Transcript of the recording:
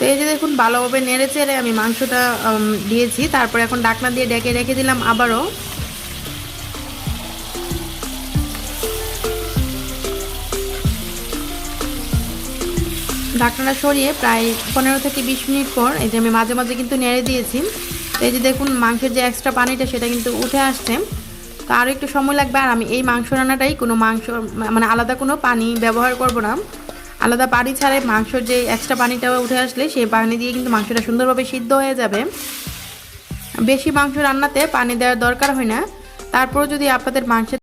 এই যে দেখুন ভালোভাবে নেড়ে চেড়ে আমি মাংসটা দিয়েছি। তারপর এখন ঢাকনা দিয়ে ঢেকে রেখে দিলাম আবারও। ঢাকনাটা সরিয়ে প্রায় 15 থেকে 20 মিনিট পর এই যে আমি মাঝে মাঝে কিন্তু নেড়ে দিয়েছি। তো এই যে দেখুন মাংসের যে এক্সট্রা পানিটা সেটা কিন্তু উঠে আসছে। তো আরও একটু সময় লাগবে। আর আমি এই মাংস রান্নাটাই কোনো মাংস মানে আলাদা কোনো পানি ব্যবহার করব না, আলাদা পানি ছাড়াই মাংসর যে এক্সট্রা পানিটা উঠে আসলে সেই পানি দিয়ে কিন্তু মাংসটা সুন্দরভাবে সিদ্ধ হয়ে যাবে। বেশি মাংস রান্নাতে পানি দেওয়ার দরকার হয় না। তারপর যদি আপনাদের মাংসের